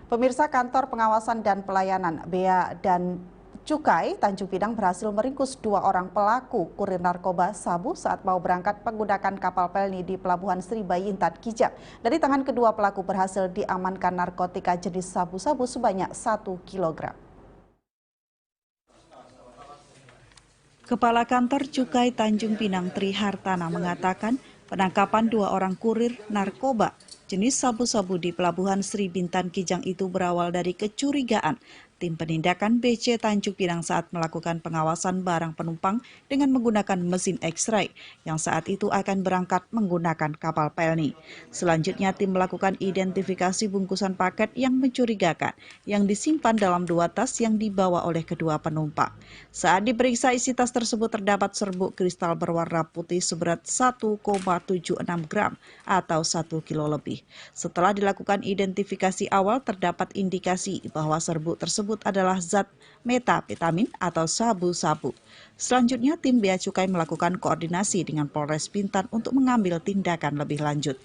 Pemirsa, Kantor Pengawasan dan Pelayanan Bea dan Cukai Tanjung Pinang berhasil meringkus 2 orang pelaku kurir narkoba sabu saat mau berangkat menggunakan kapal pelni di Pelabuhan Sri Bayi Intan Kijang. Dari tangan kedua pelaku berhasil diamankan narkotika jenis sabu-sabu sebanyak 1 kilogram. Kepala Kantor Cukai Tanjung Pinang Tri Hartana mengatakan penangkapan 2 orang kurir narkoba jenis sabu-sabu di Pelabuhan Sri Bintan Kijang itu berawal dari kecurigaan tim penindakan BC Tanjung Pinang saat melakukan pengawasan barang penumpang dengan menggunakan mesin X-ray yang saat itu akan berangkat menggunakan kapal pelni. Selanjutnya tim melakukan identifikasi bungkusan paket yang mencurigakan yang disimpan dalam 2 tas yang dibawa oleh kedua penumpang. Saat diperiksa isi tas tersebut terdapat serbuk kristal berwarna putih seberat 1,76 gram atau 1 kilo lebih. Setelah dilakukan identifikasi awal terdapat indikasi bahwa serbuk tersebut adalah zat metapetamin atau sabu-sabu. Selanjutnya tim Bea Cukai melakukan koordinasi dengan Polres Bintan untuk mengambil tindakan lebih lanjut.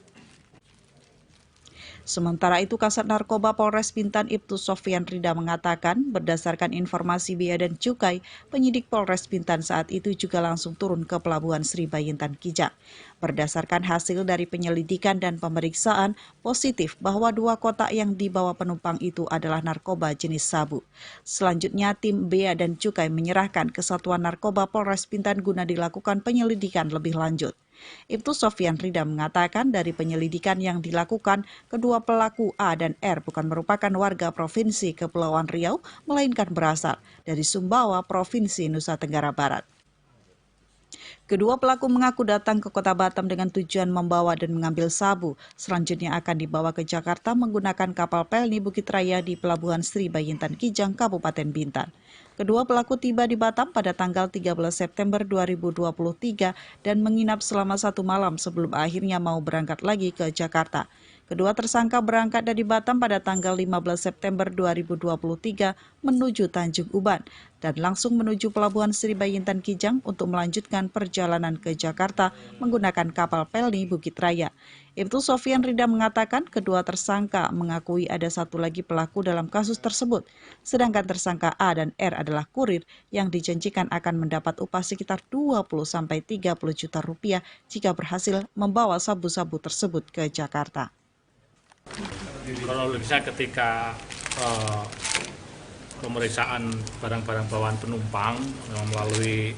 Sementara itu, Kasat Narkoba Polres Bintan Ibtu Sofyan Rida mengatakan berdasarkan informasi Bea dan Cukai, penyidik Polres Bintan saat itu juga langsung turun ke Pelabuhan Sri Bayi Intan Kijang. Berdasarkan hasil dari penyelidikan dan pemeriksaan, positif bahwa 2 kotak yang dibawa penumpang itu adalah narkoba jenis sabu. Selanjutnya, tim Bea dan Cukai menyerahkan ke Satuan Narkoba Polres Bintan guna dilakukan penyelidikan lebih lanjut. Ibtu Sofyan Rida mengatakan dari penyelidikan yang dilakukan, kedua pelaku A dan R bukan merupakan warga Provinsi Kepulauan Riau, melainkan berasal dari Sumbawa, Provinsi Nusa Tenggara Barat. Kedua pelaku mengaku datang ke Kota Batam dengan tujuan membawa dan mengambil sabu. Selanjutnya akan dibawa ke Jakarta menggunakan kapal pelni Bukit Raya di Pelabuhan Sri Bayi Intan Kijang, Kabupaten Bintan. Kedua pelaku tiba di Batam pada tanggal 13 September 2023 dan menginap selama 1 malam sebelum akhirnya mau berangkat lagi ke Jakarta. Kedua tersangka berangkat dari Batam pada tanggal 15 September 2023 menuju Tanjung Uban dan langsung menuju Pelabuhan Sri Bayi Intan Kijang untuk melanjutkan perjalanan ke Jakarta menggunakan kapal pelni Bukit Raya. Ibtu Sofyan Rida mengatakan kedua tersangka mengakui ada 1 lagi pelaku dalam kasus tersebut, sedangkan tersangka A dan R adalah kurir yang dijanjikan akan mendapat upah sekitar 20-30 juta rupiah jika berhasil membawa sabu-sabu tersebut ke Jakarta. Kronologisnya ketika pemeriksaan barang-barang bawaan penumpang melalui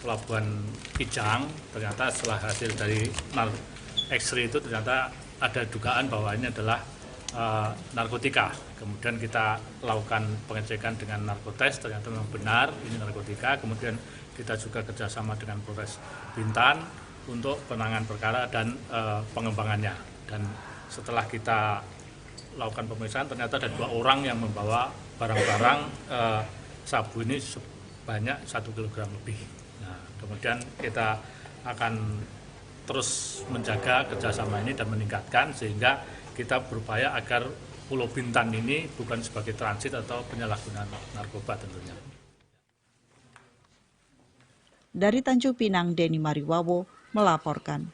Pelabuhan Kijang, ternyata setelah hasil dari X-ray itu ternyata ada dugaan bahwa ini adalah narkotika. Kemudian kita lakukan pengecekan dengan narkotes, ternyata memang benar ini narkotika. Kemudian kita juga kerjasama dengan Polres Bintan untuk penanganan perkara dan pengembangannya. Dan setelah kita lakukan pemeriksaan, ternyata ada 2 orang yang membawa barang-barang sabu ini sebanyak 1 kilogram lebih. Nah, kemudian kita akan terus menjaga kerjasama ini dan meningkatkan sehingga kita berupaya agar Pulau Bintan ini bukan sebagai transit atau penyalahgunaan narkoba tentunya. Dari Tanjung Pinang, Denny Mariwawo melaporkan.